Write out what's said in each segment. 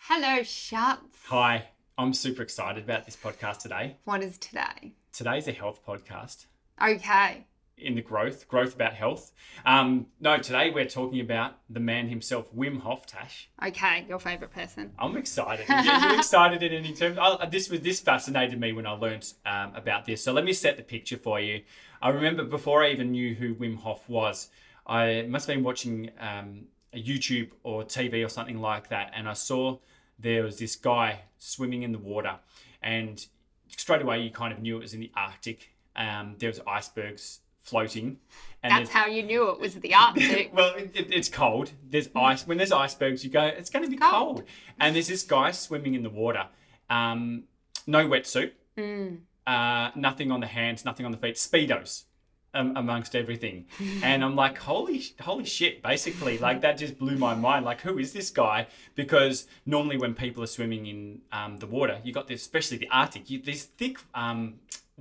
Hello, Shuts. Hi, I'm super excited about this podcast today. What is today? Today's a health podcast Okay. in the growth about health. No, today we're talking about the man himself, Wim Hof, Tash. Okay, your favourite person. I'm excited. You're excited in any terms? This fascinated me when I learnt about this. So let me set the picture for you. I remember before I even knew who Wim Hof was, I must have been watching a YouTube or TV or something like that, and I saw there was this guy swimming in the water, and straight away you kind of knew it was in the Arctic. There was icebergs floating. And that's how you knew it was the Arctic. Well, it's cold. There's ice. When there's icebergs, you go, it's going to be cold. And there's this guy swimming in the water. No wetsuit. Nothing on the hands, nothing on the feet. Speedos. Amongst everything. And I'm like, holy shit, basically. Like, that just blew my mind. Like, who is this guy? Because normally when people are swimming in the water, you got this, especially the Arctic, these thick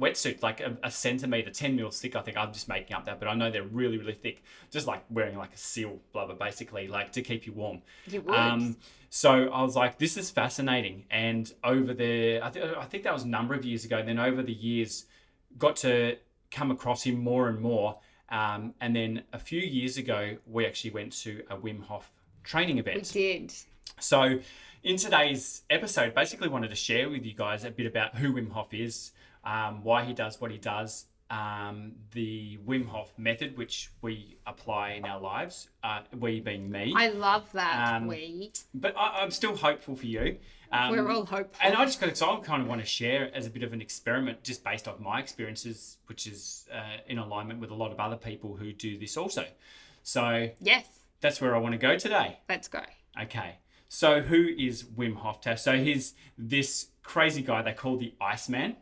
wetsuits, like a centimetre, 10 mils thick, I think. I'm just making up that, but I know they're really, really thick. Just like wearing like a seal blubber, basically, like to keep you warm. You would. So I was like, this is fascinating. And over there, I think that was a number of years ago. And then over the years, got to come across him more and more. And then a few years ago, we actually went to a Wim Hof training event. We did. So in today's episode, basically wanted to share with you guys a bit about who Wim Hof is, why he does what he does, the Wim Hof method, which we apply in our lives, we being me. I love that, But I'm still hopeful for you. We're all hopeful. And I kind of want to share as a bit of an experiment, just based off my experiences, which is in alignment with a lot of other people who do this also. So yes, that's where I want to go today. Let's go. Okay. So who is Wim Hof, Tash? So he's this crazy guy they call the Iceman.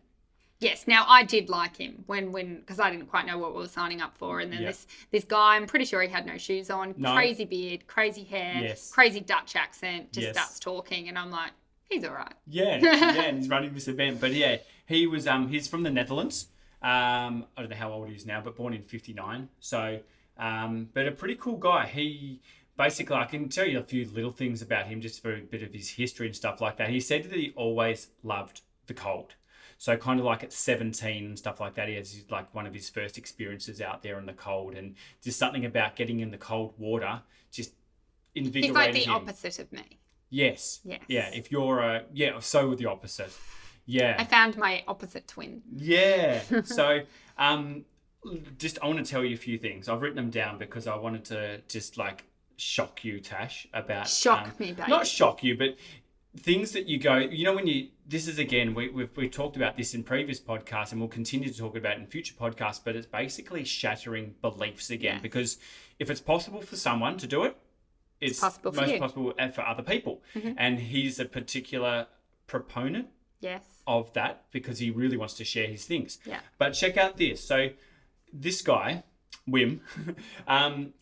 Yes. Now, I did like him when because I didn't quite know what we were signing up for. And then this guy, I'm pretty sure he had no shoes on, crazy beard, crazy hair, crazy Dutch accent, just starts talking. And I'm like, he's all right. Yeah, and he's running this event. But yeah, he was he's from the Netherlands. I don't know how old he is now, but born in 59. So, but a pretty cool guy. He basically, I can tell you a few little things about him just for a bit of his history and stuff like that. He said that he always loved the cold. So kind of like at 17 and stuff like that, he has like one of his first experiences out there in the cold, and just something about getting in the cold water just invigorated him. He's like the opposite of me. Yes. Yeah. If you're so with the opposite. Yeah. I found my opposite twin. Yeah. So, I want to tell you a few things. I've written them down because I wanted to just like shock you, Tash, about shock me, baby. Not shock you, but things that you go, this is again, we've talked about this in previous podcasts, and we'll continue to talk about it in future podcasts, but it's basically shattering beliefs again, because if it's possible for someone to do it, it's possible for other people. Mm-hmm. And he's a particular proponent of that because he really wants to share his things. Yeah. But check out this. So this guy, Wim,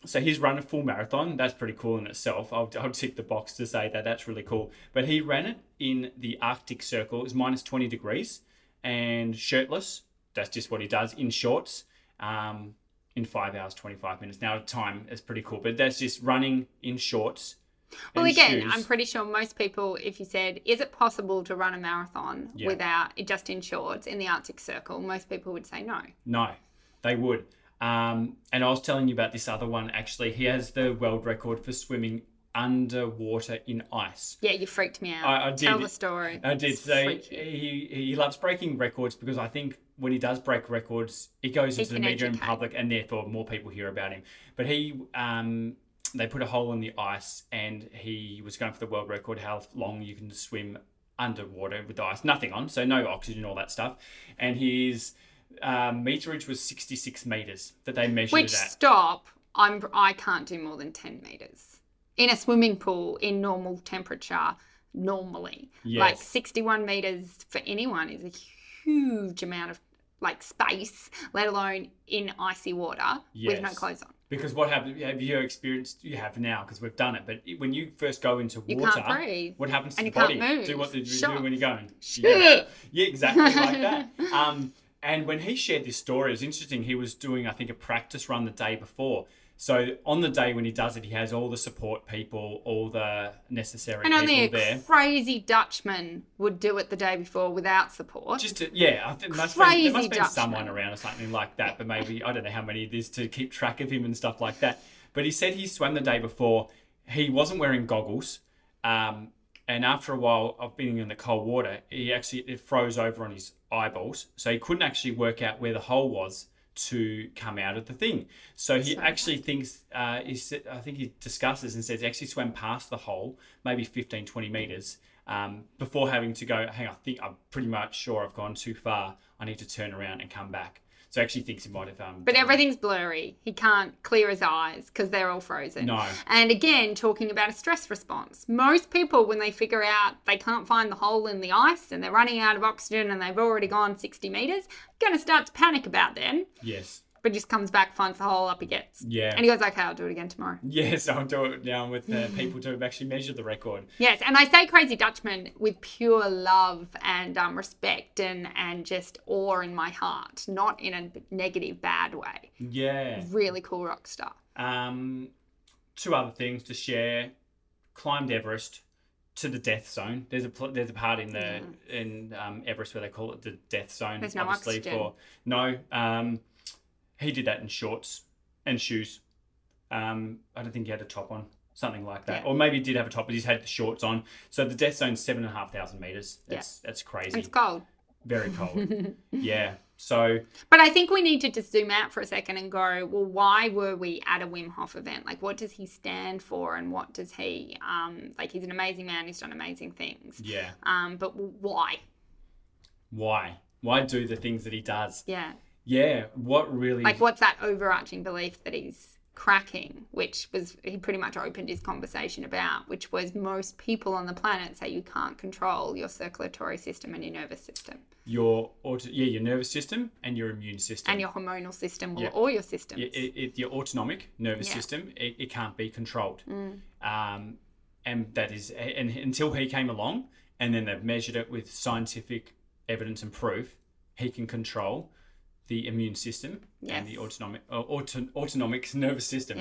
so he's run a full marathon. That's pretty cool in itself. I'll tick the box to say that that's really cool. But he ran it in the Arctic Circle. It was minus 20 degrees and shirtless. That's just what he does, in shorts. In 5 hours, 25 minutes. Now, time is pretty cool, but that's just running in shorts. Well, again, shoes. I'm pretty sure most people, if you said, is it possible to run a marathon without just in shorts in the Arctic Circle, most people would say no. No, they would. And I was telling you about this other one, actually. He has the world record for swimming underwater in ice. Yeah, you freaked me out. I did. Tell the story. I did. So he loves breaking records because I think when he does break records, it goes into the media in public, and therefore more people hear about him. But they put a hole in the ice, and he was going for the world record, how long you can swim underwater with the ice. Nothing on, so no oxygen, all that stuff. And his meterage was 66 meters that they measured it at. I can't do more than 10 meters. In a swimming pool, in normal temperature, normally. Yes. Like 61 meters for anyone is a huge amount of space, let alone in icy water with no clothes on. Because what happens, have you experienced, you have now because we've done it, but when you first go into water, you can't breathe. What happens to and the body? Can't move. Do what you do when you're going. Yeah, exactly like that. And when he shared this story, it was interesting. He was doing, I think, a practice run the day before. So on the day when he does it, he has all the support people, all the necessary people there. And only a crazy Dutchman would do it the day before without support. Just to, yeah, I think there must be someone around or something like that, but maybe, I don't know how many it is to keep track of him and stuff like that. But he said he swam the day before. He wasn't wearing goggles. And after a while of being in the cold water, it froze over on his eyeballs. So he couldn't actually work out where the hole was to come out of the thing. So he actually thinks, I think he discusses and says he actually swam past the hole, maybe 15, 20 meters, before having to go, I'm pretty much sure I've gone too far. I need to turn around and come back. So actually thinks he might have... but everything's blurry. He can't clear his eyes because they're all frozen. No. And again, talking about a stress response. Most people, when they figure out they can't find the hole in the ice and they're running out of oxygen and they've already gone 60 metres, going to start to panic about then. Yes. But just comes back, finds the hole, up he gets. Yeah. And he goes, okay, I'll do it again tomorrow. Yes, I'll do it now with people to actually measure the record. Yes, and I say crazy Dutchman with pure love and respect and just awe in my heart, not in a negative, bad way. Yeah. Really cool rock star. 2 other things to share. Climbed Everest to the death zone. There's a part in Everest where they call it the death zone. There's no oxygen. He did that in shorts and shoes. I don't think he had a top on, something like that. Yeah. Or maybe he did have a top, but he's had the shorts on. So the death zone's 7,500 meters. That's crazy. It's cold. Very cold. Yeah. So. But I think we need to just zoom out for a second and go, well, why were we at a Wim Hof event? Like, what does he stand for, and what does he? He's an amazing man. He's done amazing things. Yeah. But why? Why? Why do the things that he does? Yeah. Yeah, what really... what's that overarching belief that he's cracking, which was, he pretty much opened his conversation about, which was most people on the planet say you can't control your circulatory system and your nervous system. Your nervous system and your immune system. And your hormonal system, all your systems. Your autonomic nervous system, it can't be controlled. And that is... And until he came along, and then they've measured it with scientific evidence and proof, he can control the immune system and the autonomic nervous system,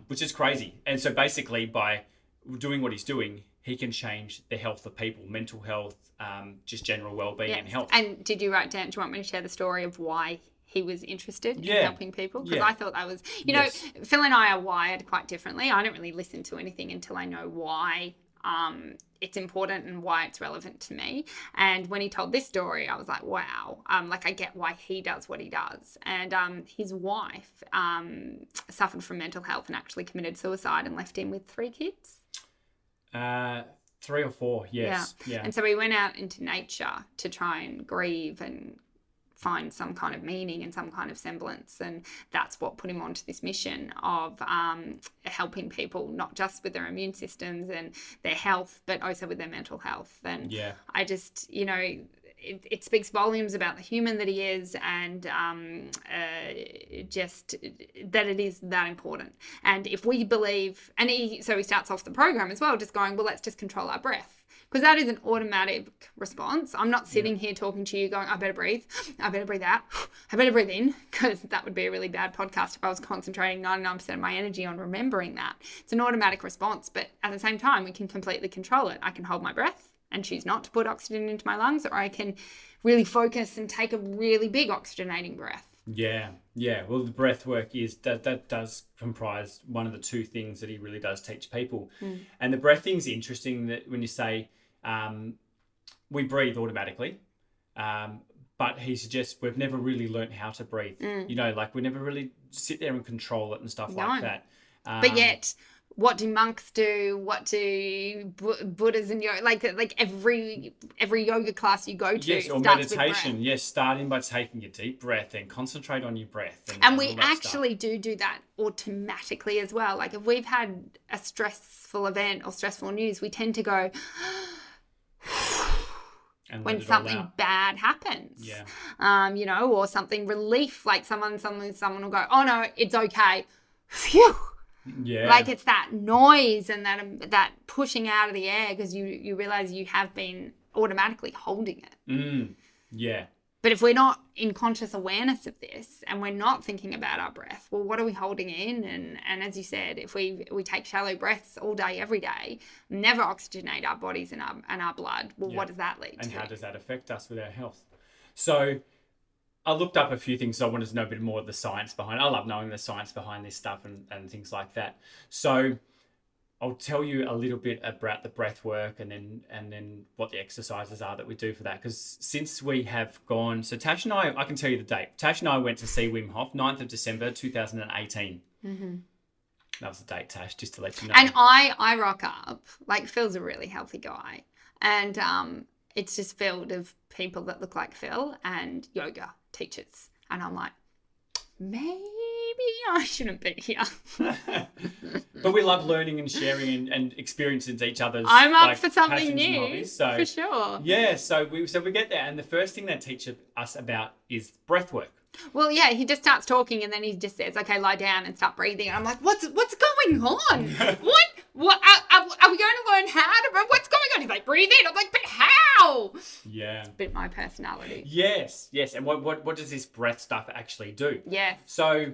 which is crazy. And so basically by doing what he's doing, he can change the health of people, mental health, just general well-being and health. And did you write down, do you want me to share the story of why he was interested in helping people? Because I thought that was, know, Phil and I are wired quite differently. I don't really listen to anything until I know why it's important and why it's relevant to me. And when he told this story, I was like, wow, I get why he does what he does. And his wife suffered from mental health and actually committed suicide and left him with 3 kids. 3 or 4, yes. Yeah. And so we went out into nature to try and grieve and find some kind of meaning and some kind of semblance, and that's what put him onto this mission of helping people not just with their immune systems and their health, but also with their mental health. And I just, it speaks volumes about the human that he is, and just that it is that important. And if we believe, and he starts off the program as well just going, well, let's just control our breath. Because that is an automatic response. I'm not sitting here talking to you going, I better breathe. I better breathe out. I better breathe in. Because that would be a really bad podcast if I was concentrating 99% of my energy on remembering that. It's an automatic response. But at the same time, we can completely control it. I can hold my breath and choose not to put oxygen into my lungs. Or I can really focus and take a really big oxygenating breath. Yeah. Well, the breath work that does comprise one of the 2 things that he really does teach people. And the breath thing's interesting, that when you say we breathe automatically, but he suggests we've never really learnt how to breathe. We never really sit there and control it and stuff like that. But yet, what do monks do? What do Buddhas and yoga, like every yoga class you go to, or meditation, starting by taking a deep breath and concentrate on your breath. And we actually do that automatically as well. Like if we've had a stressful event or stressful news, we tend to go when something bad happens. Or something relief, like someone will go, oh no, it's okay. Phew. Like it's that noise and that pushing out of the air because you realize you have been automatically holding it. But if we're not in conscious awareness of this and we're not thinking about our breath, well, what are we holding in? And as you said, if we take shallow breaths all day, every day, never oxygenate our bodies and our blood, well, what does that lead to? And how does that affect us with our health? So I looked up a few things. So I wanted to know a bit more of the science behind it. I love knowing the science behind this stuff and things like that. So I'll tell you a little bit about the breath work and then what the exercises are that we do for that. Because since we have gone, so Tash and I can tell you the date. Tash and I went to see Wim Hof, 9th of December, 2018. Mm-hmm. That was the date, Tash, just to let you know. And I rock up. Like, Phil's a really healthy guy. And it's just filled of people that look like Phil and yoga teachers. And I'm like, maybe I shouldn't be here. But we love learning and sharing and experiencing each other's. I'm up for something new, hobbies, so, for sure. Yeah, so we get there, and the first thing they teach us about is breath work. Well, yeah, he just starts talking, and then he just says, "Okay, lie down and start breathing." And I'm like, "What's going on? What are we going to learn how to? What's going on?" He's like, "Breathe in." I'm like, "But how?" Yeah, it's a bit my personality. Yes, and what does this breath stuff actually do? Yes. So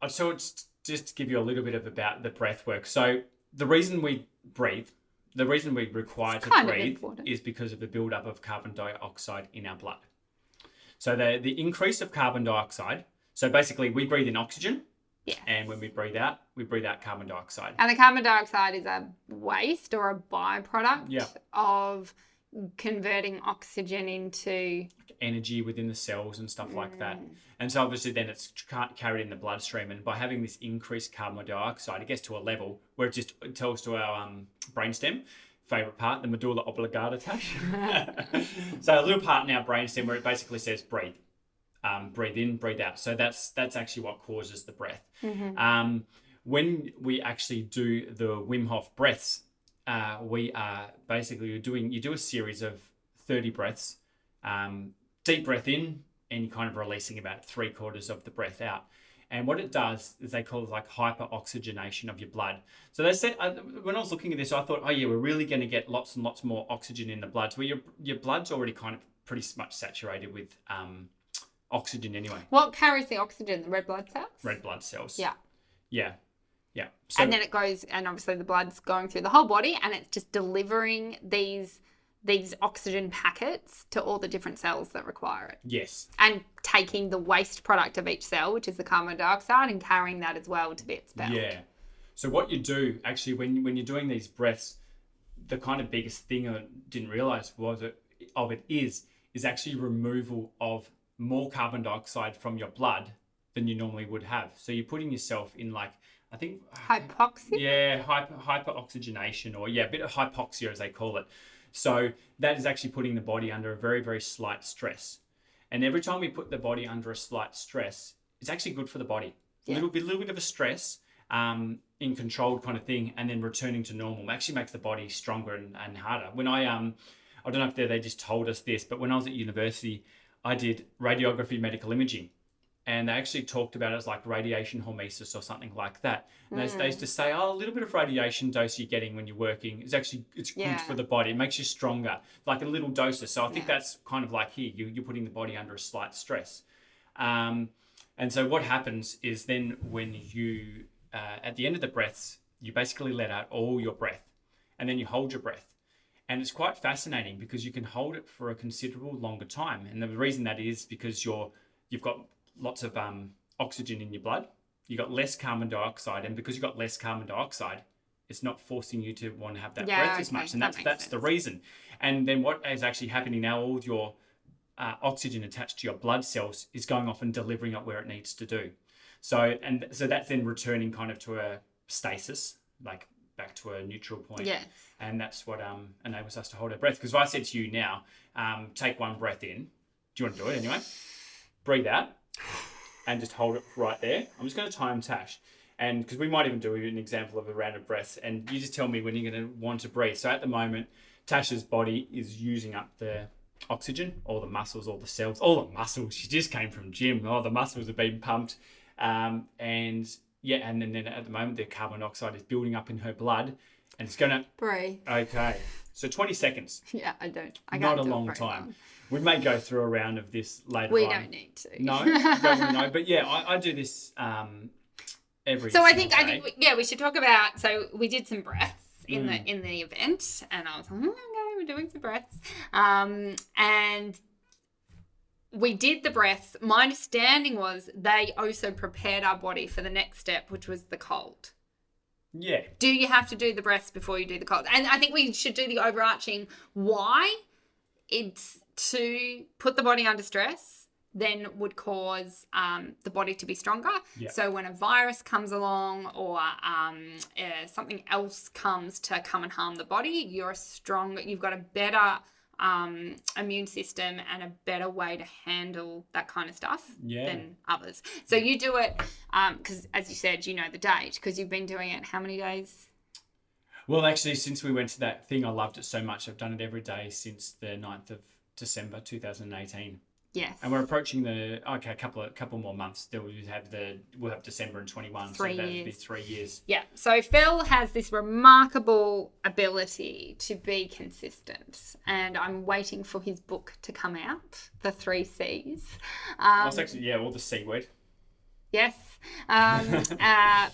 it's just to give you a little bit about the breath work. So the reason we breathe, the reason we require to breathe is because of the buildup of carbon dioxide in our blood. So the increase of carbon dioxide, so basically we breathe in oxygen, and when we breathe out carbon dioxide. And the carbon dioxide is a waste or a byproduct of converting oxygen into energy within the cells and stuff like that. And so obviously then it's carried in the bloodstream, and by having this increased carbon dioxide, it gets to a level where it tells to our brainstem, favourite part, the medulla oblongata, Tash. So a little part in our brainstem where it basically says breathe. Breathe in, breathe out. So that's actually what causes the breath. Mm-hmm. When we actually do the Wim Hof breaths, we are basically you do a series of 30 breaths, deep breath in, and you're kind of releasing about 3/4 of the breath out. And what it does is they call it like hyperoxygenation of your blood. So they said, when I was looking at this, I thought, oh yeah, we're really going to get lots and lots more oxygen in the blood. So your blood's already kind of pretty much saturated with oxygen anyway. What carries the oxygen? The red blood cells? Red blood cells. Yeah. So, and then it goes, and obviously the blood's going through the whole body, and it's just delivering these oxygen packets to all the different cells that require it. Yes. And taking the waste product of each cell, which is the carbon dioxide, and carrying that as well to be expelled. Yeah. So what you do actually when you're doing these breaths, the kind of biggest thing I didn't realize is actually removal of more carbon dioxide from your blood than you normally would have. So you're putting yourself in I think hypoxia. Yeah, hyperoxygenation, or a bit of hypoxia as they call it. So that is actually putting the body under a very, very slight stress. And every time we put the body under a slight stress, it's actually good for the body. Yeah. A little bit of a stress, in controlled kind of thing, and then returning to normal actually makes the body stronger and harder. When I don't know if they just told us this, but when I was at university, I did radiography medical imaging. And they actually talked about it as like radiation hormesis or something like that. And they used to say, a little bit of radiation dose you're getting when you're working is actually, it's good for the body. It makes you stronger, like a little doses. So I think that's kind of like here, you're putting the body under a slight stress. And so what happens is then when you, at the end of the breaths, you basically let out all your breath, and then you hold your breath. And it's quite fascinating because you can hold it for a considerable longer time. And the reason that is because you've got lots of oxygen in your blood, you got less carbon dioxide, and because you've got less carbon dioxide, it's not forcing you to want to have that breath as much, and that's the reason. And then what is actually happening now, all your oxygen attached to your blood cells is going off and delivering it where it needs to do. So that's then returning kind of to a stasis, like back to a neutral point. Yes. And that's what enables us to hold our breath. Because if I said to you now, take one breath in, do you want to do it anyway? Breathe out. And just hold it right there. I'm just going to time Tash. And because we might even do an example of a round of breaths, and you just tell me when you're going to want to breathe. So at the moment, Tash's body is using up the oxygen, all the muscles, all the cells, all the muscles. She just came from gym. All the muscles are being pumped. And then at the moment, the carbon dioxide is building up in her blood, and it's going to... Breathe. Okay. So 20 seconds. Yeah, I don't. I Not can't a do it long very time. long. We may go through a round of this later We on. don't need to. No, no. But yeah, I do this every. So I think we should talk about. So we did some breaths in the event, and I was like, okay, we're doing some breaths, and we did the breaths. My understanding was they also prepared our body for the next step, which was the cold. Yeah. Do you have to do the breaths before you do the cold? And I think we should do the overarching why. It's to put the body under stress, then would cause the body to be stronger. Yeah. So when a virus comes along or something else comes to come and harm the body, you're stronger. You've got a better immune system and a better way to handle that kind of stuff than others. So you do it because, as you said, you know the date because you've been doing it how many days? Well, actually, since we went to that thing, I loved it so much. I've done it every day since the 9th of December 2018. Yes. And we're approaching a couple more months. Then we'll have December in 21. 3 years. So that'll be 3 years. Yeah. So Phil has this remarkable ability to be consistent, and I'm waiting for his book to come out, The 3 C's. It's actually all the C word. Yes.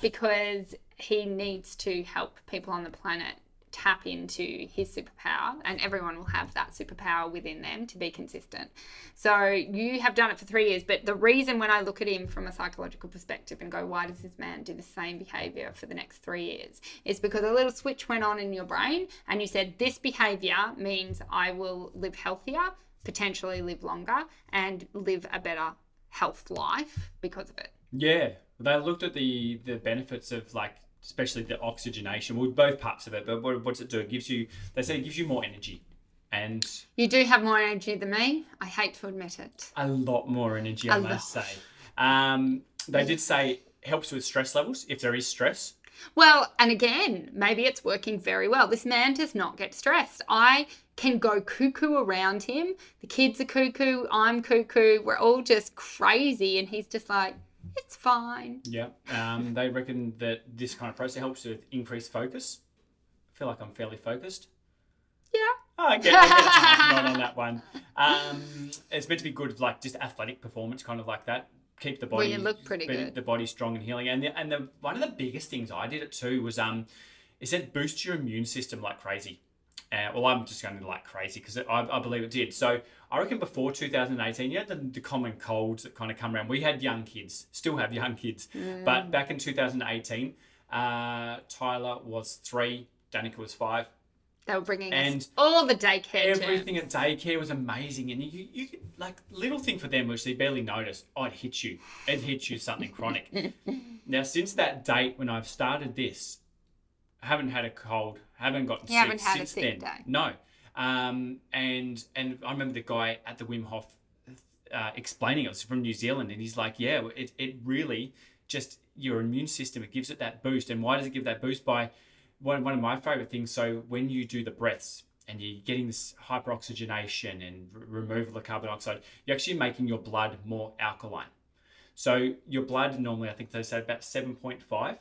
Because he needs to help people on the planet tap into his superpower, and everyone will have that superpower within them to be consistent. So you have done it for 3 years, but the reason when I look at him from a psychological perspective and go, why does this man do the same behavior for the next 3 years, is because a little switch went on in your brain and you said, this behavior means I will live healthier, potentially live longer, and live a better health life because of it. Yeah. They looked at the benefits of especially the oxygenation, well, both parts of it, but what's it do? They say it gives you more energy. And you do have more energy than me. I hate to admit it. A lot more energy, I must say. They did say it helps with stress levels, if there is stress. Well, and again, maybe it's working very well. This man does not get stressed. I can go cuckoo around him. The kids are cuckoo. I'm cuckoo. We're all just crazy. And he's just like, it's fine. Yeah. They reckon that this kind of process helps with increased focus. I feel like I'm fairly focused. Yeah. Oh, I get it. Not on that one. It's meant to be good, just athletic performance, kind of like that. Keep the body. Well, you look pretty good. The body strong and healing. And one of the biggest things I did it too was it said boost your immune system like crazy. Well, I'm just going to like crazy because I believe it did. So I reckon before 2018, you had the common colds that kind of come around. We had young kids, still have young kids. But back in 2018, Tyler was 3, Danica was 5. They were bringing us all the daycare Everything at daycare was amazing. And you could, little thing for them, which they barely noticed, it hit you. It hit you something chronic. Now, since that date when I've started this, I haven't had a cold, haven't gotten sick haven't had since a sick then. day. No. And I remember the guy at the Wim Hof explaining it. It was from New Zealand, and he's like, yeah, it really just your immune system, it gives it that boost. And why does it give that boost? By one of my favorite things. So when you do the breaths and you're getting this hyperoxygenation and removal of carbon dioxide, you're actually making your blood more alkaline. So your blood normally, I think they say about 7.5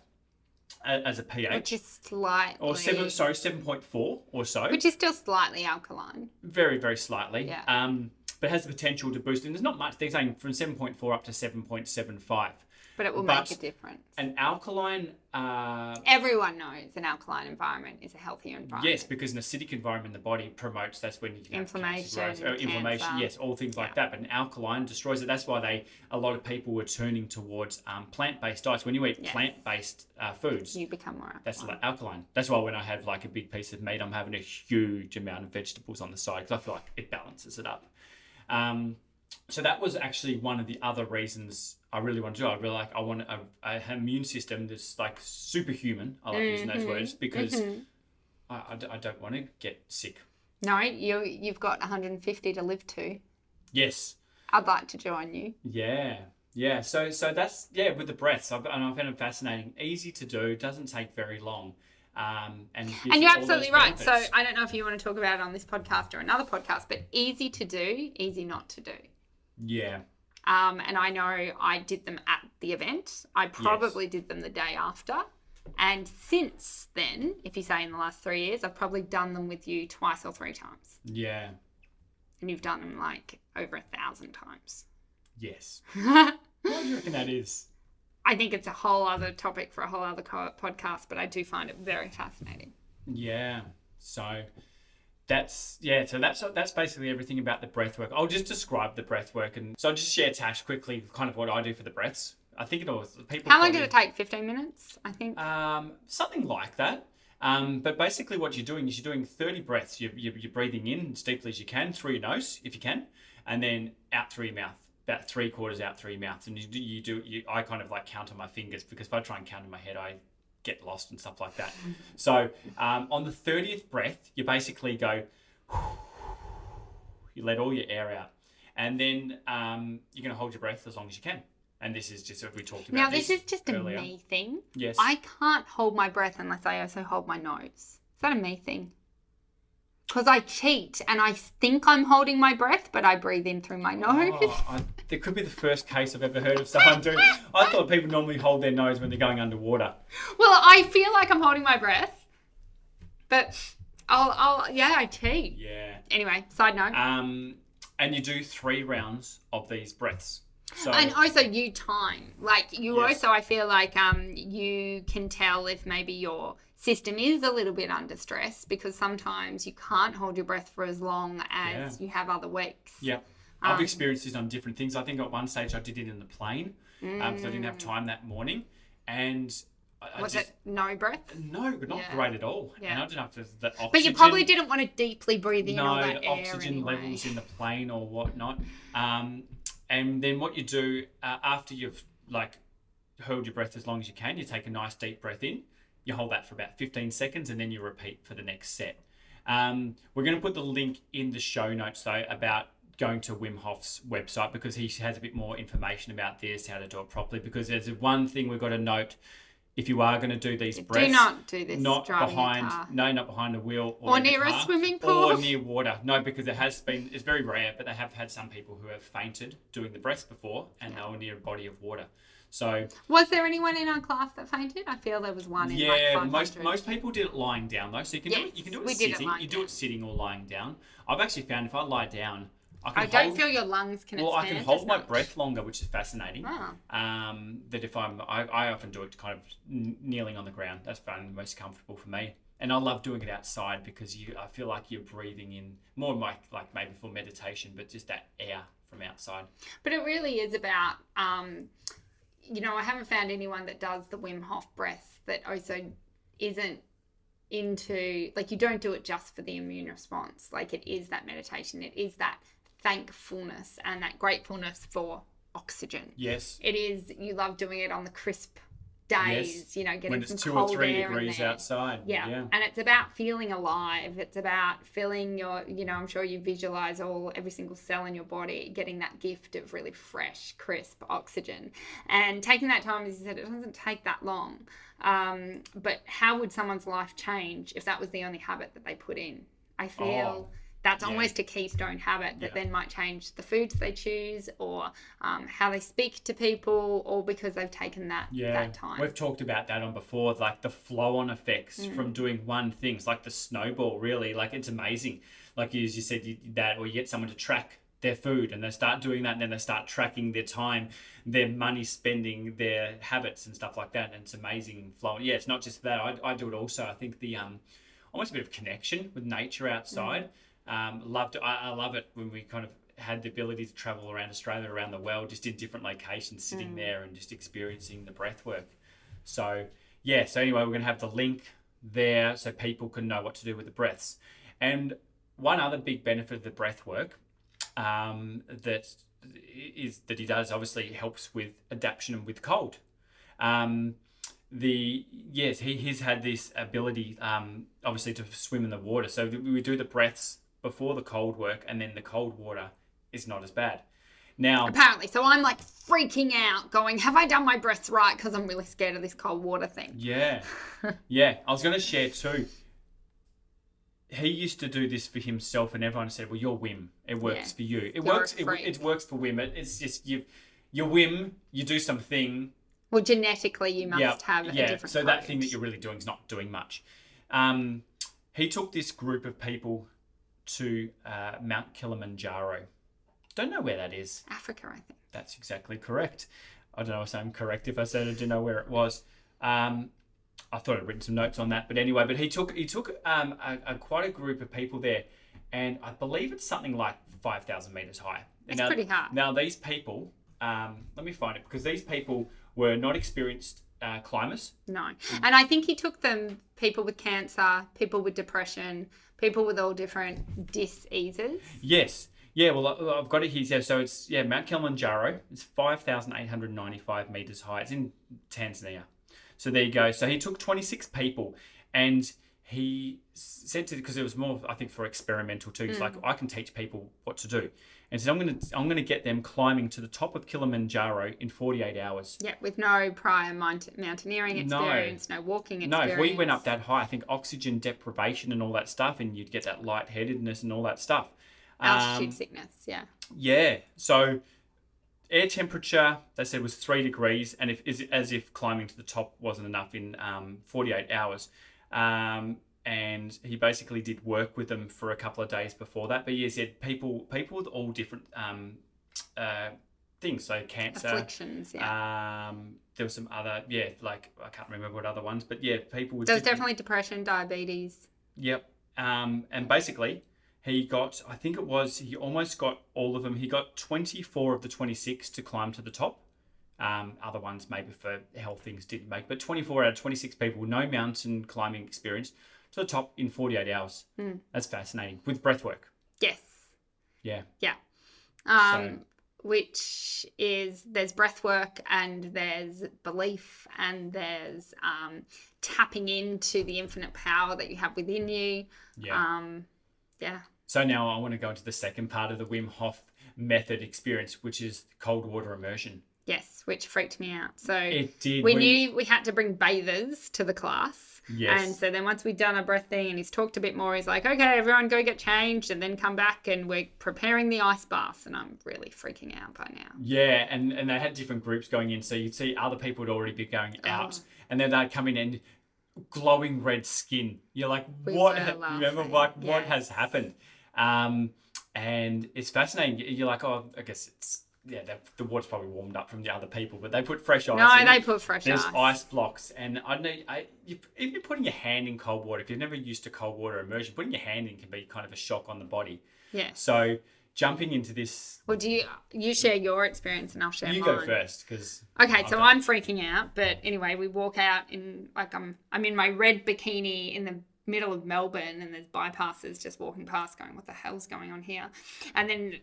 as a pH. Which is slightly... Or 7.4 or so. Which is still slightly alkaline. Very, very slightly. Yeah. But it has the potential to boost. And there's not much. They're saying from 7.4 up to 7.75. But it will make a difference. An alkaline... everyone knows an alkaline environment is a healthier environment. Yes, because an acidic environment the body promotes, that's when you can inflammation, inflammation, yes, all things like that. But an alkaline destroys it. That's why a lot of people were turning towards plant-based diets. When you eat plant-based foods, you become more alkaline. That's alkaline. That's why when I have a big piece of meat, I'm having a huge amount of vegetables on the side because I feel like it balances it up. So that was actually one of the other reasons I really want to do it. I want an immune system that's superhuman. I like using those words because I don't want to get sick. No, you've got 150 to live to. Yes. I'd like to join you. Yeah. So that's, with the breaths, I found it fascinating. Easy to do, doesn't take very long. And you're absolutely right. So I don't know if you want to talk about it on this podcast or another podcast, but easy to do, easy not to do. Yeah. And I know I did them at the event. I probably did them the day after. And since then, if you say in the last 3 years, I've probably done them with you 2 or 3 times. Yeah. And you've done them like over 1,000 times. Yes. What do you reckon that is? I think it's a whole other topic for a whole other podcast, but I do find it very fascinating. Yeah. So that's basically everything about the breath work. I'll just describe the breath work, and so I'll just share, Tash, quickly kind of what I do for the breaths. I think it was people. How long did it take? 15 minutes, I think. Something like that. But basically, what you're doing is you're doing 30 breaths. You're breathing in as deeply as you can through your nose, if you can, and then out through your mouth. About 3/4 out through your mouth, and I kind of like count on my fingers, because if I try and count in my head, I get lost and stuff like that. So on the 30th breath, you basically go, you let all your air out, and then you're going to hold your breath as long as you can. And this is just what we talked about. Now, this is just earlier. A me thing. Yes. I can't hold my breath unless I also hold my nose. Is that a me thing? Because I cheat and I think I'm holding my breath, but I breathe in through my nose. There could be the first case I've ever heard of someone doing. I thought people normally hold their nose when they're going underwater. Well, I feel like I'm holding my breath, but I cheat. Yeah. Anyway, side note. And you do 3 rounds of these breaths. So, and also you time. Like you Yes. also, I feel like you can tell if maybe your system is a little bit under stress, because sometimes you can't hold your breath for as long as you have other weeks. Yeah. I've experienced this on different things. I think at one stage I did it in the plane because I didn't have time that morning. And was it no breath? No, not great at all. Yeah. And I didn't have the oxygen. But you probably didn't want to deeply breathe in all that the air oxygen anyway. levels in the plane or whatnot. And then what you do after you've like held your breath as long as you can, you take a nice deep breath in, you hold that for about 15 seconds, and then you repeat for the next set. We're going to put the link in the show notes though about going to Wim Hof's website, because he has a bit more information about this, how to do it properly, because there's one thing we've got to note. If you are going to do these breaths, do not do this. Not behind the wheel, or near a swimming pool, or near water. No, because it's very rare, but they have had some people who have fainted doing the breaths before, and they were near a body of water. So, was there anyone in our class that fainted? I feel there was one. Most people did it lying down though, so you can do it sitting. You do it sitting or lying down. I've actually found if I lie down, I don't feel your lungs can expand. Well, I can hold my breath longer, which is fascinating. That if I often do it kind of kneeling on the ground. That's the most comfortable for me. And I love doing it outside because I feel like you're breathing in more like maybe for meditation, but just that air from outside. But it really is about, I haven't found anyone that does the Wim Hof breath that also isn't into, like, you don't do it just for the immune response. Like, it is that meditation. It is that thankfulness and that gratefulness for oxygen. Yes. It is, you love doing it on the crisp days, getting when it's some 2 or 3 degrees outside. Yeah. And it's about feeling alive. It's about feeling your, I'm sure you visualize every single cell in your body getting that gift of really fresh, crisp oxygen. And taking that time, as you said, it doesn't take that long. But how would someone's life change if that was the only habit that they put in? I feel that's almost a keystone habit that then might change the foods they choose, or how they speak to people, or because they've taken that time. We've talked about that on before, like the flow-on effects from doing one thing. It's like the snowball, really. Like, it's amazing. Like, as you said, or you get someone to track their food, and they start doing that, and then they start tracking their time, their money spending, their habits and stuff like that, and it's amazing flow. Yeah, it's not just that. I do it also. I think the almost a bit of connection with nature outside. I love it when we kind of had the ability to travel around Australia, around the world, just in different locations, sitting there and just experiencing the breath work. So anyway, we're going to have the link there so people can know what to do with the breaths. And one other big benefit of the breath work that he does, obviously helps with adaptation and with cold. He's had this ability, obviously, to swim in the water. So we do the breaths before the cold work, and then the cold water is not as bad. Now, apparently, so I'm like freaking out, going, "Have I done my breaths right?" Because I'm really scared of this cold water thing. Yeah, I was going to share too. He used to do this for himself, and everyone said, "Well, you're Wim. It works for you. It works for Wim. It's just you're Wim. You do something." Well, genetically, you must have a different so code. That thing that you're really doing is not doing much. He took this group of people to Mount Kilimanjaro. Don't know where that is. Africa, I think. That's exactly correct. I don't know if I'm correct if I said I didn't know where it was. I thought I'd written some notes on that, but anyway. But he took quite a group of people there, and I believe it's something like 5,000 meters high. It's pretty high. Now these people, let me find it, because these people were not experienced climbers. No, and I think he took them people with cancer, people with depression, people with all different diseases. Yes. Yeah, well, I've got it here. So it's, Mount Kilimanjaro. It's 5,895 meters high. It's in Tanzania. So there you go. So he took 26 people, and he said to, because it was more, I think, for experimental too. He's like, I can teach people what to do. And so I'm gonna get them climbing to the top of Kilimanjaro in 48 hours. Yeah, with no prior mountaineering experience, no walking experience. No, if we went up that high, I think oxygen deprivation and all that stuff, and you'd get that lightheadedness and all that stuff. Altitude sickness, yeah. Yeah. So air temperature, they said, was 3 degrees, and as if climbing to the top wasn't enough in 48 hours. And he basically did work with them for a couple of days before that. But he said people with all different things. So cancer, afflictions, yeah. There was some other, like I can't remember what other ones, but people with. There's definitely depression, diabetes. Yep. And basically, he almost got all of them. He got 24 of the 26 to climb to the top. Other ones maybe for health things didn't make, but 24 out of 26 people, no mountain climbing experience, to the top in 48 hours. That's fascinating. With breath work. Yes. Yeah. Yeah. Which is, there's breath work, and there's belief, and there's tapping into the infinite power that you have within you. Yeah. So now I want to go into the second part of the Wim Hof method experience, which is cold water immersion. Yes, which freaked me out. So it did. We knew we had to bring bathers to the class. Yes. And so then once we'd done our breath thing and he's talked a bit more, he's like, okay, everyone go get changed and then come back, and we're preparing the ice bath. And I'm really freaking out by now. Yeah, and they had different groups going in. So you'd see other people would already be going out, and then they'd come in and glowing red skin. You're like, what has happened? And it's fascinating. You're like, oh, I guess it's, the water's probably warmed up from the other people, but they put fresh ice in. No, they put fresh ice. There's ice blocks. And I know, if you're putting your hand in cold water, if you've never used to cold water immersion, putting your hand in can be kind of a shock on the body. Yeah. So jumping into this... Well, do you share your experience and I'll share mine? You go first, because... Okay, so I'm freaking out, but anyway, we walk out in, like, I'm in my red bikini in the middle of Melbourne, and there's bypassers just walking past going, what the hell's going on here? And then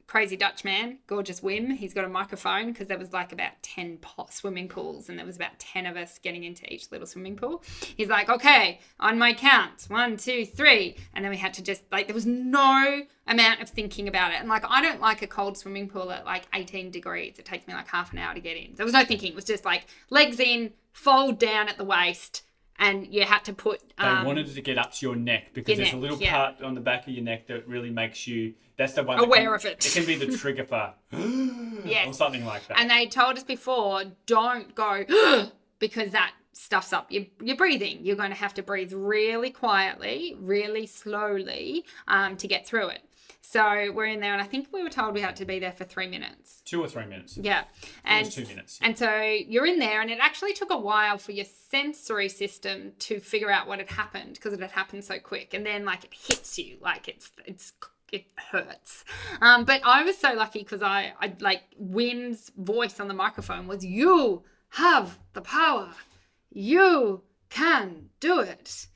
crazy Dutch man, gorgeous Wim, he's got a microphone, because there was like about 10 swimming pools, and there was about 10 of us getting into each little swimming pool. He's like, okay, on my count, 1, 2, 3, and then we had to just, like, there was no amount of thinking about it. And like, I don't like a cold swimming pool at like 18 degrees. It takes me like half an hour to get in. There was no thinking. It was just like legs in, fold down at the waist, and you had to put... They wanted to get up to your neck, because there's a little part on the back of your neck that really makes you... That's the one... Aware of it. It can be the trigger for... Yes. Or something like that. And they told us before, don't go... because that stuffs up your breathing. You're going to have to breathe really quietly, really slowly to get through it. So we're in there, and I think we were told we had to be there for 3 minutes. 2 or 3 minutes. Yeah. And it was 2 minutes. And so you're in there, and it actually took a while for your sensory system to figure out what had happened, because it had happened so quick. And then, like, it hits you, like it hurts. But I was so lucky, because I like, Wim's voice on the microphone was, you have the power. You can do it.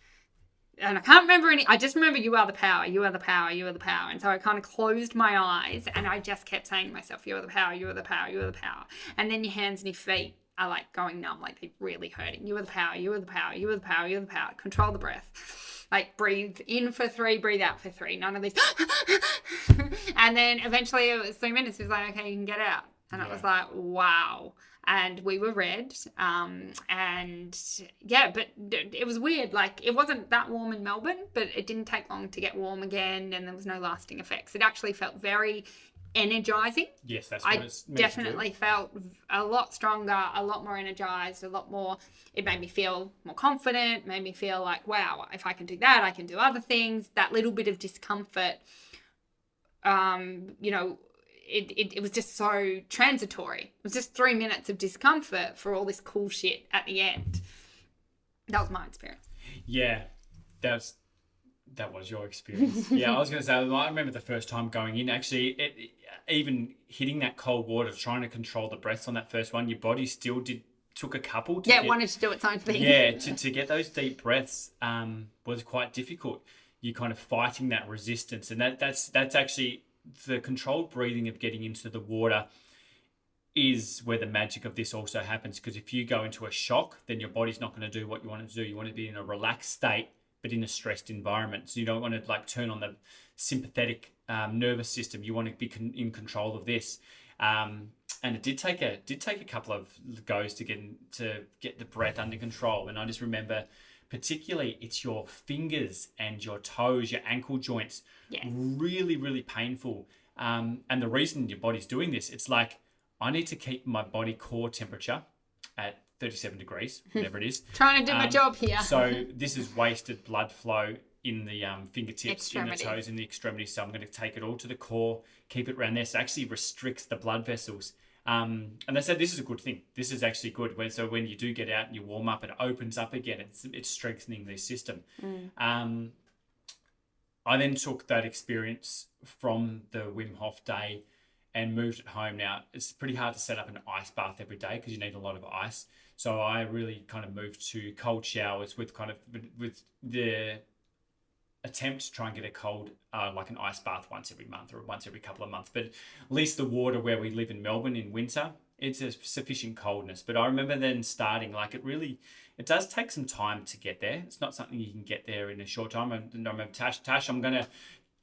And I can't remember I just remember, you are the power, you are the power, you are the power. And so I kind of closed my eyes, and I just kept saying to myself, you are the power, you are the power, you are the power. And then your hands and your feet are like going numb, like they're really hurting. You are the power, you are the power, you are the power, you are the power. Control the breath. Like, breathe in for 3, breathe out for 3. None of these. And then eventually it was 3 minutes. It was like, okay, you can get out. And it was like, wow. And we were red. And yeah, but it was weird. Like, it wasn't that warm in Melbourne, but it didn't take long to get warm again, and there was no lasting effects. It actually felt very energizing. Yes, that's what it's meant definitely to do. Felt a lot stronger, a lot more energized, a lot more. It made me feel more confident, made me feel like, wow, if I can do that, I can do other things. That little bit of discomfort, it was just so transitory. It was just 3 minutes of discomfort for all this cool shit at the end. That was my experience. Yeah, that was your experience. Yeah, I was going to say, I remember the first time going in, actually, even hitting that cold water, trying to control the breaths on that first one, your body still took a couple. Wanted to do its own thing. Yeah, to get those deep breaths was quite difficult. You're kind of fighting that resistance, and that's actually the controlled breathing of getting into the water is where the magic of this also happens, because if you go into a shock, then your body's not going to do what you want it to do. You want to be in a relaxed state, but in a stressed environment. So you don't want to like turn on the sympathetic nervous system. You want to be in control of this. And it did take a couple of goes to get the breath under control. And I just remember, particularly, it's your fingers and your toes, your ankle joints, really, really painful. And the reason your body's doing this, it's like, I need to keep my body core temperature at 37 degrees, whatever it is. Trying to do my job here. So this is wasted blood flow in the fingertips, in the toes, in the extremities. So I'm going to take it all to the core, keep it around there. So it actually restricts the blood vessels. And they said this is a good thing. This is actually good. So when you do get out and you warm up, it opens up again. It's strengthening the system. I then took that experience from the Wim Hof day and moved it home. Now, it's pretty hard to set up an ice bath every day because you need a lot of ice. So I really kind of moved to cold showers with the attempt to try and get a cold, like an ice bath once every month or once every couple of months. But at least the water where we live in Melbourne in winter, it's a sufficient coldness. But I remember then starting, like it does take some time to get there. It's not something you can get there in a short time. I remember Tash, I'm going to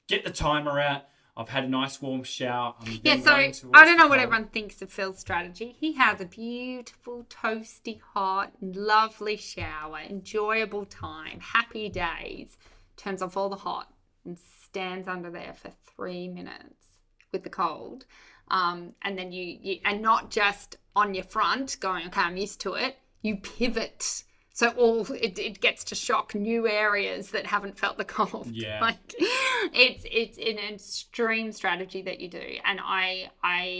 get the timer out. I've had a nice warm shower. So I don't know what everyone thinks of Phil's strategy. He has a beautiful, toasty, hot, lovely shower, enjoyable time, happy days, turns off all the hot and stands under there for 3 minutes with the cold. And then you and not just on your front going, okay, I'm used to it. You pivot. So it gets to shock new areas that haven't felt the cold. Yeah. Like it's an extreme strategy that you do. And I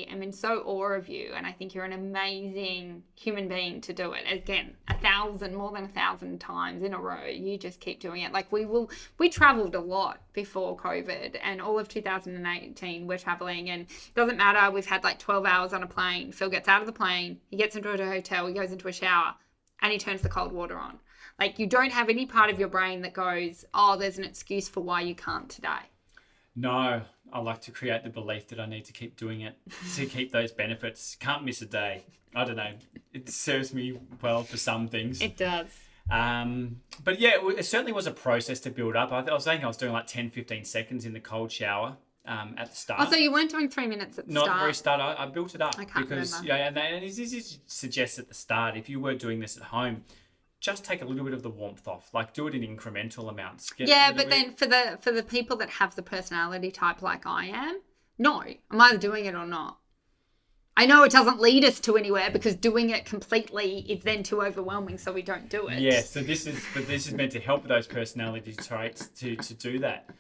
am in so awe of you. And I think you're an amazing human being to do it. Again, more than 1,000 times in a row. You just keep doing it. Like we traveled a lot before COVID, and all of 2018 we're traveling, and it doesn't matter. We've had like 12 hours on a plane. Phil gets out of the plane. He gets into a hotel. He goes into a shower. And he turns the cold water on. Like, you don't have any part of your brain that goes, oh, there's an excuse for why you can't today. No, I like to create the belief that I need to keep doing it to keep those benefits. Can't miss a day. I don't know. It serves me well for some things. It does. But yeah, it certainly was a process to build up. I was saying I was doing like 10, 15 seconds in the cold shower. At the start. Oh, so you weren't doing 3 minutes at the start? Not at the very start. I built it up. I can't remember. Yeah, and this suggests at the start, if you were doing this at home, just take a little bit of the warmth off. Like, do it in incremental amounts. Then for the people that have the personality type like I am, no, I'm either doing it or not. I know it doesn't lead us to anywhere because doing it completely is then too overwhelming, so we don't do it. Yeah, so this is meant to help those personality traits to do that.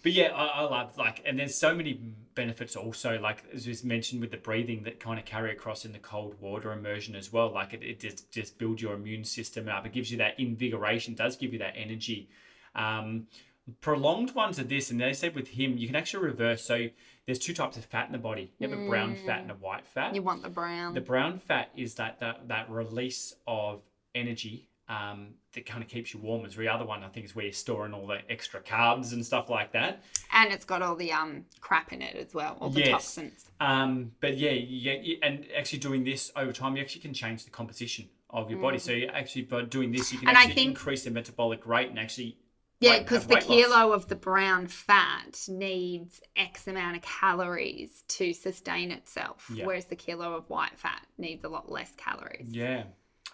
But yeah, I love, like, and there's so many benefits also, like as was mentioned with the breathing, that kind of carry across in the cold water immersion as well. Like it just builds your immune system up. It gives you that invigoration, does give you that energy. Prolonged ones of this, and they said with him, you can actually reverse. So there's 2 types of fat in the body. You have a brown fat and a white fat. You want the brown. The brown fat is that release of energy that kind of keeps you warm. As the other one, I think, is where you're storing all the extra carbs and stuff like that. And it's got all the crap in it as well, all the toxins. But yeah, and actually doing this over time, you actually can change the composition of your body. So you actually, by doing this, you can increase the metabolic rate and actually. Yeah, because the kilo of the brown fat needs X amount of calories to sustain itself, whereas the kilo of white fat needs a lot less calories. Yeah.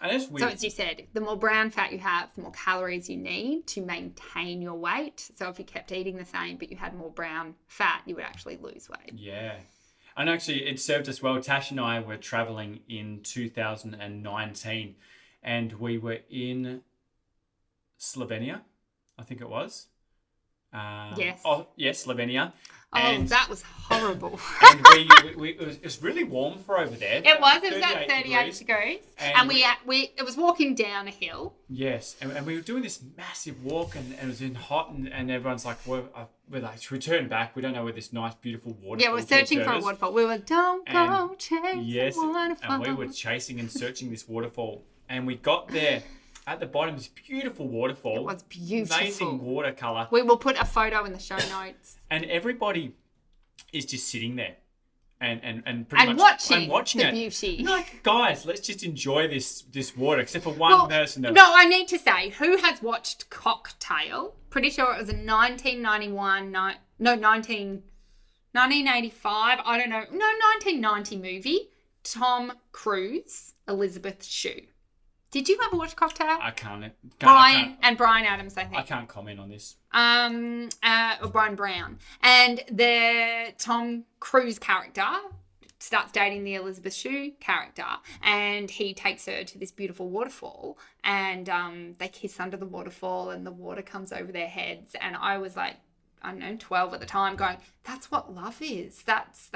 And that's weird. So as you said, the more brown fat you have, the more calories you need to maintain your weight. So if you kept eating the same but you had more brown fat, you would actually lose weight. Yeah. And actually, it served us well. Tash and I were traveling in 2019, and we were in Slovenia, I think it was. Yes. Oh, yes, Slovenia. And that was horrible. And it was really warm for over there. It was at 38 degrees. And it was walking down a hill. Yes. And we were doing this massive walk, and it was in hot, and everyone's like, we're like, should we turn back? We don't know where this nice, beautiful waterfall. Yeah, we're searching for a waterfall. We were, don't go chasing waterfall. And we were chasing and searching this waterfall. And we got there. At the bottom, this beautiful waterfall. It was beautiful. Amazing watercolour. We will put a photo in the show notes. And everybody is just sitting there and watching the it. Beauty. Like, guys, let's just enjoy this water, except for one person. No, I need to say, who has watched Cocktail? Pretty sure it was a 1985, I don't know. No, 1990 movie. Tom Cruise, Elizabeth Shue. Did you ever watch Cocktail? I can't. Brian Adams, I think. I can't comment on this. Or Brian Brown. And the Tom Cruise character starts dating the Elizabeth Shue character, and he takes her to this beautiful waterfall, and they kiss under the waterfall, and the water comes over their heads. And I was like, I don't know, 12 at the time, going, that's what love is. That's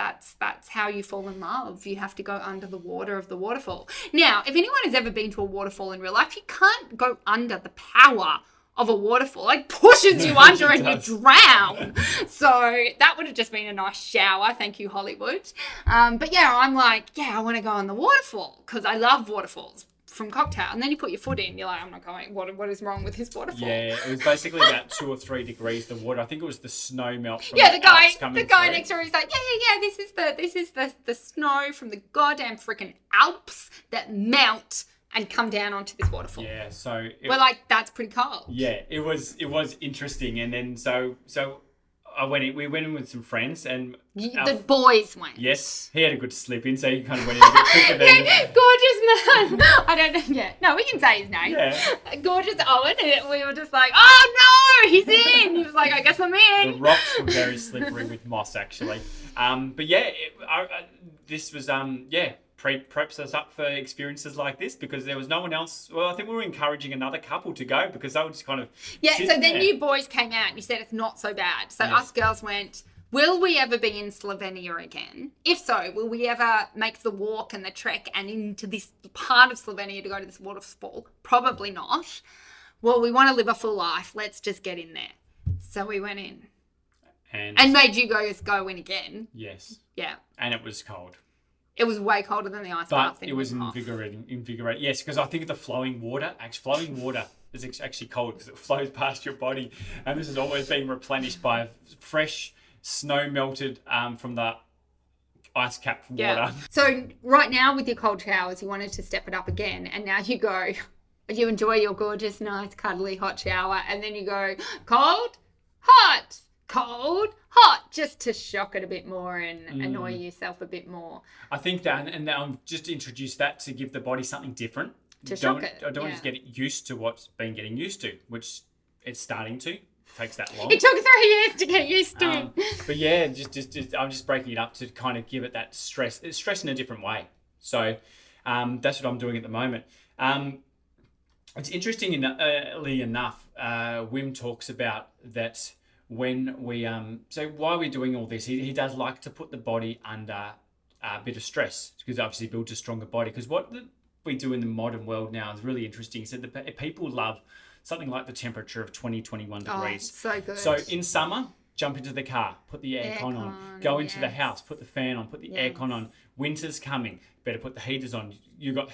how you fall in love. You have to go under the water of the waterfall. Now, if anyone has ever been to a waterfall in real life, you can't go under the power of a waterfall. It pushes you under and you drown. So that would have just been a nice shower. Thank you, Hollywood. But yeah, I'm like, I want to go on the waterfall because I love waterfalls. From Cocktail, and then you put your foot in, you're like, I'm not going, what is wrong with his waterfall? Yeah, it was basically about 2 or 3 degrees, the water. I think it was the snow melt from the guy through. next door is like, this is the snow from the goddamn freaking Alps that melt and come down onto this waterfall. Yeah, so we're like, that's pretty cold. Yeah, it was interesting. And then so we went in with some friends, and the boys went. Yes, he had a good slip in, so he kind of went in a bit quicker than... Gorgeous man. I don't know. Yeah, no, we can say his name. Yeah. Gorgeous Owen. And we were just like, oh no, he's in. He was like, I guess I'm in. The rocks were very slippery with moss, actually. But yeah, this was preps us up for experiences like this, because there was no one else. Well, I think we were encouraging another couple to go, because they were just kind of so then you boys came out and you said it's not so bad. So us girls went, will we ever be in Slovenia again? If so, will we ever make the walk and the trek and into this part of Slovenia to go to this waterfall? Probably not. Well, we want to live a full life. Let's just get in there. So we went in. And made you guys go in again. Yes. Yeah. And it was cold. It was way colder than the ice bath. But it was invigorating. Yes, because I think the flowing water is actually cold because it flows past your body. And this is always being replenished by fresh snow melted from the ice cap water. So right now with your cold showers, you wanted to step it up again. And now you go, you enjoy your gorgeous, nice, cuddly, hot shower. And then you go cold, hot, cold, hot, just to shock it a bit more and annoy yourself a bit more. I think that, and I've just introduced that to give the body something different. To shock it. I don't want to get it used to what's been getting used to, which it's starting to. It takes that long. It took 3 years to get used to. But yeah, just I'm just breaking it up to kind of give it that stress. It's stress in a different way. So that's what I'm doing at the moment. It's interesting, enough, Wim talks about that when we so while we're doing all this, he does like to put the body under a bit of stress, because obviously it builds a stronger body. Because what we do in the modern world now is really interesting. He said that people love something like the temperature of 21 degrees. So good. So in summer, jump into the car, put the aircon on, go into the house, put the fan on, put the aircon on. Winter's coming, better put the heaters on. You got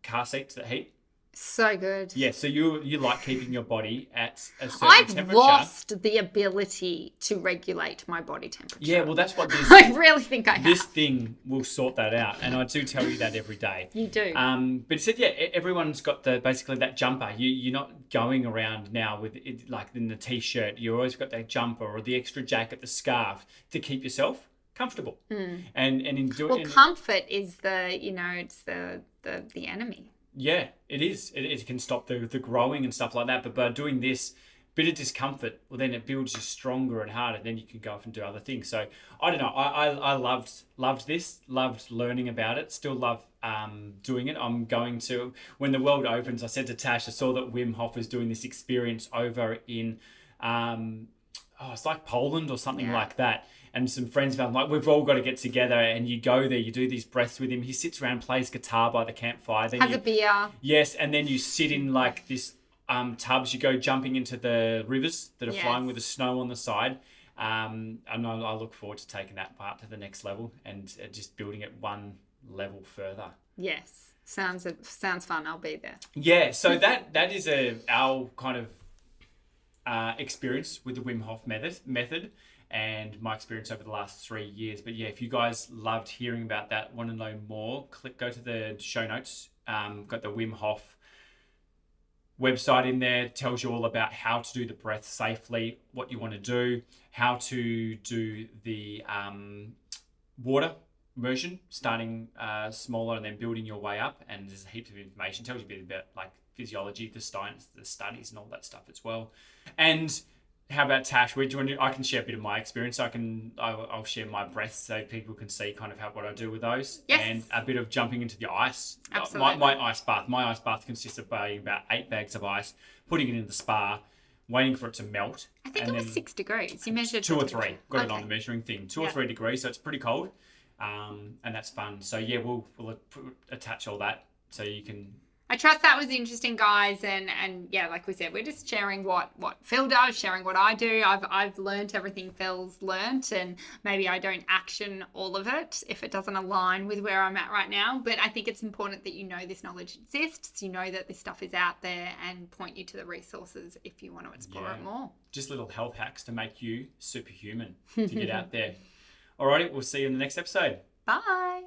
car seats that heat. So good. Yeah, so you like keeping your body at a certain temperature. I've lost the ability to regulate my body temperature. Yeah, well, that's what this... I really think I have. This thing will sort that out, and I do tell you that every day. You do. But it said, everyone's got basically that jumper. You're not going around now with it like in the t-shirt. You always got that jumper or the extra jacket, the scarf to keep yourself comfortable. And in doing... Well, comfort is it's the enemy. Yeah, it is. It can stop the growing and stuff like that. But by doing this, bit of discomfort, well, then it builds you stronger and harder. Then you can go off and do other things. So I don't know. I loved this. Loved learning about it. Still love doing it. I'm going to, when the world opens, I said to Tash, I saw that Wim Hof is doing this experience over in it's like Poland or something like that. And some friends found, like, we've all got to get together, and you go there, you do these breaths with him. He sits around, plays guitar by the campfire. Then has a beer. Yes, and then you sit in like this tubs. You go jumping into the rivers that are flying with the snow on the side. And I look forward to taking that part to the next level and just building it one level further. Yes, sounds fun. I'll be there. Yeah, so that is our kind of experience with the Wim Hof method. And my experience over the last 3 years. But yeah, if you guys loved hearing about that, want to know more, go to the show notes. Got the Wim Hof website in there. It tells you all about how to do the breath safely, what you want to do, how to do the water immersion, starting smaller and then building your way up. And there's heaps of information. It tells you a bit about like physiology, the science, the studies and all that stuff as well. And how about Tash? I can share a bit of my experience. I'll share my breaths so people can see kind of what I do with those. Yes. And a bit of jumping into the ice. Absolutely. My ice bath. My ice bath consists of buying about 8 bags of ice, putting it in the spa, waiting for it to melt. I think it was 6 degrees. You measured 2 or 3. Got it on the measuring thing. 2 or 3 degrees, so it's pretty cold. And that's fun. So yeah, we'll attach all that so you can. I trust that was interesting, guys, and yeah, like we said, we're just sharing what Phil does, sharing what I do. I've learnt everything Phil's learnt, and maybe I don't action all of it if it doesn't align with where I'm at right now. But I think it's important that you know this knowledge exists, you know that this stuff is out there, and point you to the resources if you want to explore it more. Just little health hacks to make you superhuman to get out there. Alrighty, we'll see you in the next episode. Bye.